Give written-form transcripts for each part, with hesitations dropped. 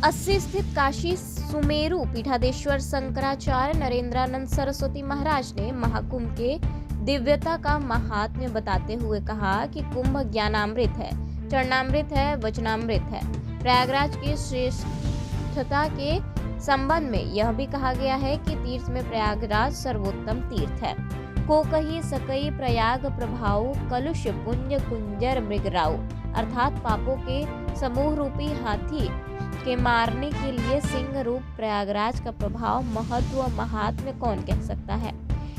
अस्सी स्थित काशी सुमेरु पीठाधीश्वर शंकराचार्य नरेंद्रानंद सरस्वती महाराज ने महाकुंभ के दिव्यता का महात्म्य बताते हुए कहा कि कुंभ ज्ञानामृत है, चरणामृत है, वचनामृत है। प्रयागराज की श्रेष्ठता के संबंध में यह भी कहा गया है कि तीर्थ में प्रयागराज सर्वोत्तम तीर्थ है। को कही सकई प्रयाग प्रभाव कलुष पुण्य कुंजर मृगराव, अर्थात पापों के समूह रूपी हाथी के मारने के लिए सिंह रूप प्रयागराज का प्रभाव, महत्व व महात्म्य कौन कह सकता है।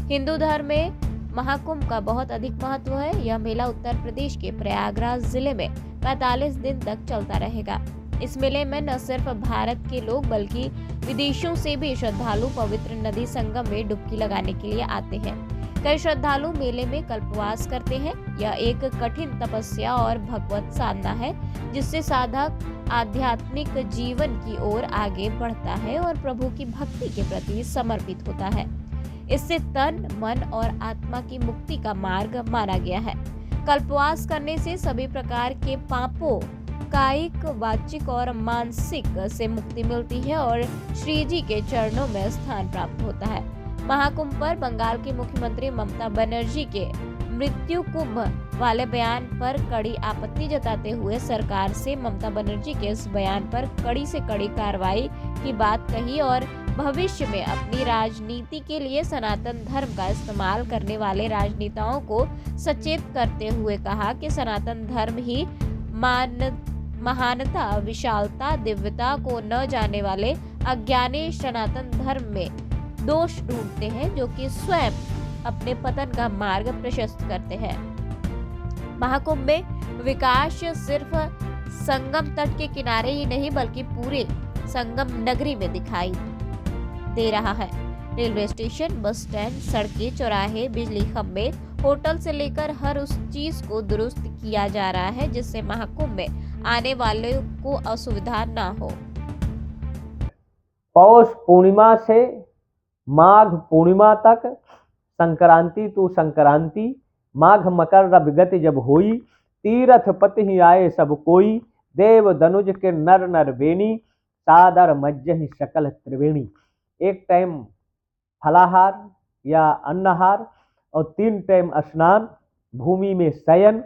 हिंदू धर्म में महाकुंभ का बहुत अधिक महत्व है। यह मेला उत्तर प्रदेश के प्रयागराज जिले में 45 दिन तक चलता रहेगा। इस मेले में न सिर्फ भारत के लोग बल्कि विदेशों से भी श्रद्धालु पवित्र नदी संगम में डुबकी लगाने के लिए आते हैं। कई श्रद्धालु मेले में कल्पवास करते हैं। यह एक कठिन तपस्या और भगवत साधना है जिससे साधक आध्यात्मिक जीवन की ओर आगे बढ़ता है और प्रभु की भक्ति के प्रति समर्पित होता है। इससे तन, मन और आत्मा की मुक्ति का मार्ग माना गया है। कल्पवास करने से सभी प्रकार के पापों, कायिक, वाचिक और मानसिक से मुक्ति मिलती है और श्री जी के चरणों में स्थान प्राप्त होता है। महाकुंभ पर बंगाल की मुख्यमंत्री ममता बनर्जी के मृत्यु कुंभ वाले बयान पर कड़ी आपत्ति जताते हुए सरकार से ममता बनर्जी के इस बयान पर कड़ी से कड़ी कार्रवाई की बात कही और भविष्य में अपनी राजनीति के लिए सनातन धर्म का इस्तेमाल करने वाले राजनेताओं को सचेत करते हुए कहा कि सनातन धर्म ही महानता, विशालता, दिव्यता को न जाने वाले अज्ञानी सनातन धर्म में दोष ढूंढते हैं जो कि स्वयं अपने पतन का मार्ग प्रशस्त करते हैं। महाकुंभ में विकास सिर्फ संगम तट के किनारे ही नहीं बल्कि पूरे संगम नगरी में दिखाई दे रहा है। रेलवे स्टेशन, बस स्टैंड, सड़कें, चौराहे, बिजली खंभे, होटल से लेकर हर उस चीज को दुरुस्त किया जा रहा है जिससे महाकुंभ में आने वाले को असुविधा ना हो। पौष पूर्णिमा से माघ पूर्णिमा तक संक्रांति तो संक्रांति, माघ मकर रब गति जब होई, तीरथ पति ही आए सब कोई, देव धनुज के नर नर बेनी, सादर मज्जहि सकल त्रिवेणी। एक टाइम फलाहार या अन्नहार और 3 टाइम स्नान, भूमि में शयन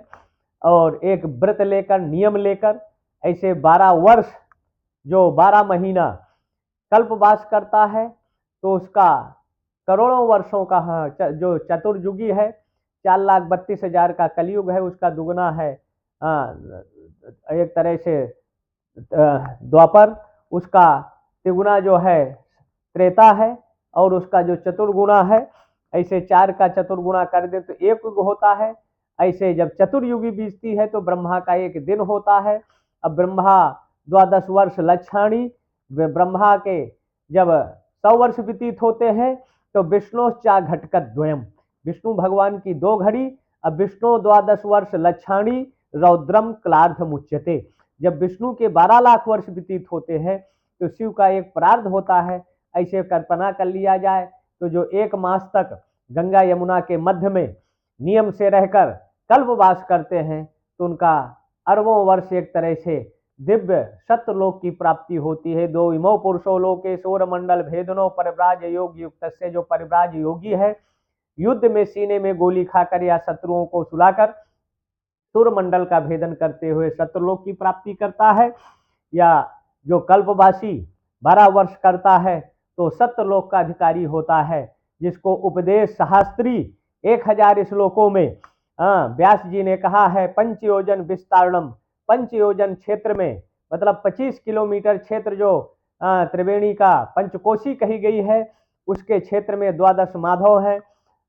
और एक व्रत लेकर, नियम लेकर, ऐसे 12 वर्ष जो 12 महीना कल्पवास करता है तो उसका करोड़ों वर्षों का जो चतुर्युगी है, 4,32,000 का कलयुग है, उसका दुगना है एक तरह से द्वापर, उसका तिगुना जो है त्रेता है और उसका जो चतुर्गुणा है, ऐसे 4 का चतुर्गुणा कर दे तो 1 युग होता है। ऐसे जब चतुर्युगी बीतती है तो ब्रह्मा का 1 दिन होता है। अब ब्रह्मा 12 वर्ष लक्षाणी, ब्रह्मा के जब 100 वर्ष व्यतीत होते हैं तो विष्णु चा घटकत द्वयम, विष्णु भगवान की 2 घड़ी। अब विष्णु 12 वर्ष लक्षाणी रौद्रम क्लार्ध मुच्यते, जब विष्णु के 12 लाख वर्ष व्यतीत होते हैं तो शिव का 1 प्रार्ध होता है। ऐसे कल्पना कर लिया जाए तो जो 1 मास तक गंगा यमुना के मध्य में नियम से रहकर कल्पवास करते हैं तो उनका अरबों वर्ष एक तरह से दिव्य सत्यलोक की प्राप्ति होती है। 2 इमो पुरुषो लोके सौर मंडल भेदनो परिव्राज योग युक्त से, जो परिव्राज योगी है युद्ध में सीने में गोली खाकर या शत्रुओं को सुलाकर सूर्य मंडल का भेदन करते हुए सत्यलोक की प्राप्ति करता है, या जो कल्पवासी 12 वर्ष करता है तो सत्यलोक का अधिकारी होता है, जिसको उपदेश शास्त्री 1000 श्लोकों में व्यास जी ने कहा है। पंचयोजन विस्तारणम, 5 योजन क्षेत्र में मतलब 25 किलोमीटर क्षेत्र जो त्रिवेणी का पंचकोशी कही गई है, उसके क्षेत्र में 12 माधव है।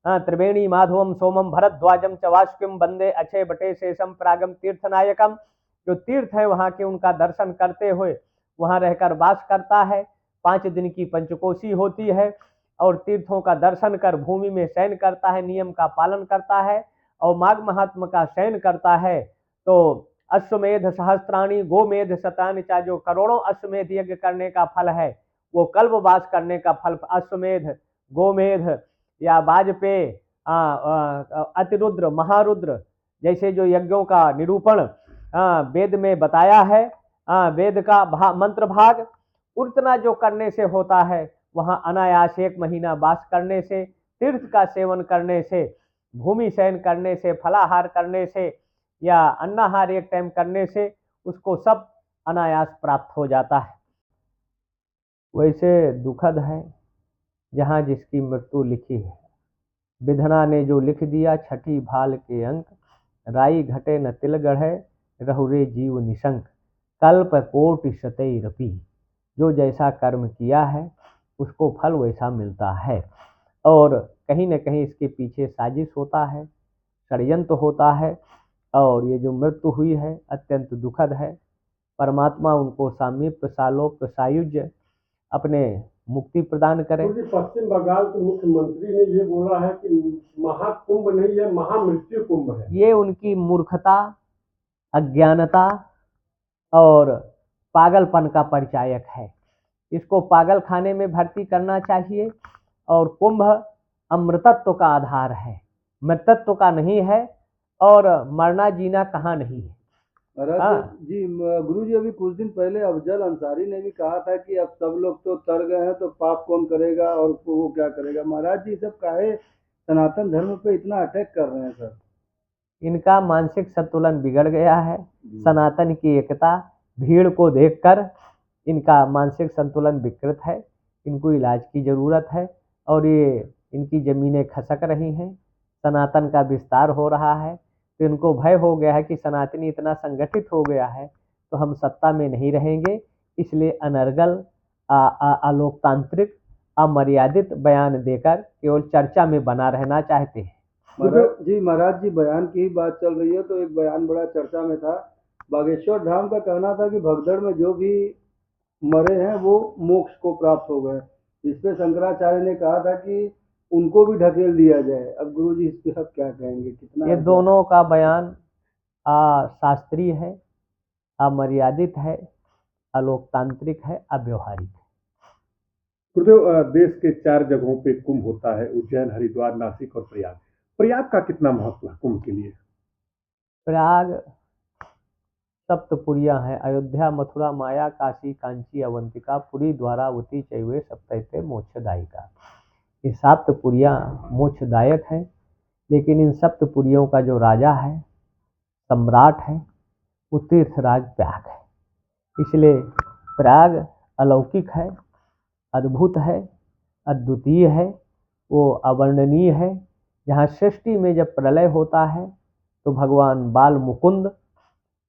त्रिवेणी माधवम सोमम भरद्वाजम च वासुकिम वंदे अक्षय बटे शेषम प्रागम तीर्थनायकम, जो तीर्थ है वहाँ के उनका दर्शन करते हुए वहाँ रहकर वास करता है। 5 दिन की पंचकोशी होती है और तीर्थों का दर्शन कर भूमि में शयन करता है, नियम का पालन करता है और माघ महात्म का शयन करता है। तो अश्वमेध सहस्त्राणी गोमेध शतानि चा, जो करोड़ों अश्वमेध यज्ञ करने का फल है वो कल्पवास करने का फल, अश्वमेध, गोमेध या वाजपेय, अतिरुद्र, महारुद्र जैसे जो यज्ञों का निरूपण वेद में बताया है। वेद का मंत्र भाग उतना जो करने से होता है वहाँ अनायास 1 महीना वास करने से, तीर्थ का सेवन करने से, भूमि शयन करने से, फलाहार करने से या अन्नाहार एक टाइम करने से उसको सब अनायास प्राप्त हो जाता है। वैसे दुखद है जहाँ जिसकी मृत्यु लिखी है। विधना ने जो लिख दिया छठी भाल के अंक, राई घटे न तिल गढ़े, रहुरे जीव निशंक, कल्प कोटि सतई रपी। जो जैसा कर्म किया है उसको फल वैसा मिलता है। और कहीं न कहीं इसके पीछे साजिश होता है, षड्यंत्र होता है और ये जो मृत्यु हुई है अत्यंत दुखद है। परमात्मा उनको सामीप्य सालोक्य सायुज्य अपने मुक्ति प्रदान करे। पश्चिम बंगाल के मुख्यमंत्री ने ये बोला है कि महाकुंभ नहीं है, महामृत्यु कुंभ है। ये उनकी मूर्खता, अज्ञानता और पागलपन का परिचायक है। इसको पागल खाने में भर्ती करना चाहिए। और कुंभ अमृतत्व का आधार है, मृतत्व का नहीं है। और मरना जीना कहाँ नहीं है। महाराज जी, गुरु जी अभी कुछ दिन पहले अफजल अंसारी ने भी कहा था कि अब सब लोग तो तर गए हैं तो पाप कौन करेगा और वो क्या करेगा। महाराज जी सब काहे सनातन धर्म पे इतना अटैक कर रहे हैं सर? इनका मानसिक संतुलन बिगड़ गया है। सनातन की एकता, भीड़ को देखकर इनका मानसिक संतुलन विकृत है। इनको इलाज की ज़रूरत है और ये इनकी ज़मीनें खसक रही हैं, सनातन का विस्तार हो रहा है। तो इनको भय हो गया है कि सनातनी इतना संगठित हो गया है तो हम सत्ता में नहीं रहेंगे, इसलिए अनर्गल, अलोकतांत्रिक, अमर्यादित बयान देकर केवल चर्चा में बना रहना चाहते हैं। महाराज जी बयान की ही बात चल रही है तो एक बयान बड़ा चर्चा में था। बागेश्वर धाम का कहना था कि भगदड़ में जो भी मरे हैं वो मोक्ष को प्राप्त हो गए। इस पे शंकराचार्य ने कहा था कि उनको भी ढकेल दिया जाए। अब गुरु जी इस पे आप क्या कहेंगे? कितना ये दोनों का बयान शास्त्रीय है, अमर्यादित है, अलोकतांत्रिक है, अव्यवहारिक है। गुरुदेव, देश के 4 जगहों पे कुंभ होता है, उज्जैन, हरिद्वार, नासिक और प्रयाग। प्रयाग का कितना महत्व है कुंभ के लिए? प्रयाग सप्तपुरियां हैं, अयोध्या, मथुरा, माया, काशी, कांची, अवंतिका, पुरी, द्वारावती चैवे सप्तैते मोक्षदायिका। ये सप्तपुरियां मोक्षदायक हैं। लेकिन इन सप्तपुरियों का जो राजा है, सम्राट है, वो तीर्थराज प्रयाग है। इसलिए प्रयाग अलौकिक है, अद्भुत है, अद्वितीय है, वो अवर्णनीय है। जहाँ सृष्टि में जब प्रलय होता है तो भगवान बाल मुकुंद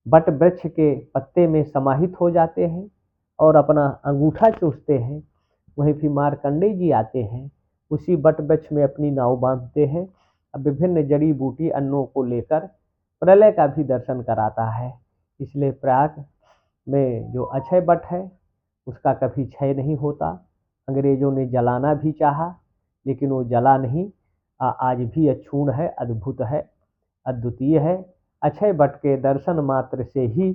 बट वृक्ष के पत्ते में समाहित हो जाते हैं और अपना अंगूठा चूसते हैं। वहीं फिर मार्कंडेय जी आते हैं, उसी बट वृक्ष में अपनी नाव बांधते हैं। अब विभिन्न जड़ी बूटी अन्नों को लेकर प्रलय का भी दर्शन कराता है। इसलिए प्रयाग में जो अक्षय बट है उसका कभी क्षय नहीं होता। अंग्रेजों ने जलाना भी चाहा लेकिन वो जला नहीं, आज भी अक्षुण्ण है, अद्भुत है, अद्वितीय है। अक्षय बट के दर्शन मात्र से ही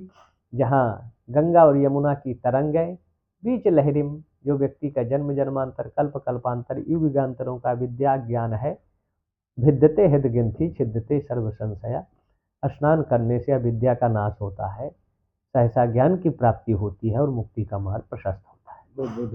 जहाँ गंगा और यमुना की तरंगें बीच लहरिम, जो व्यक्ति का जन्म जन्मांतर कल्प कल्पांतर युग युगांतरों का विद्या ज्ञान है, भिद्यते हृद ग्रंथि छिद्यते सर्व संशया। स्नान करने से अविद्या का नाश होता है, सहसा ज्ञान की प्राप्ति होती है और मुक्ति का मार्ग प्रशस्त होता है।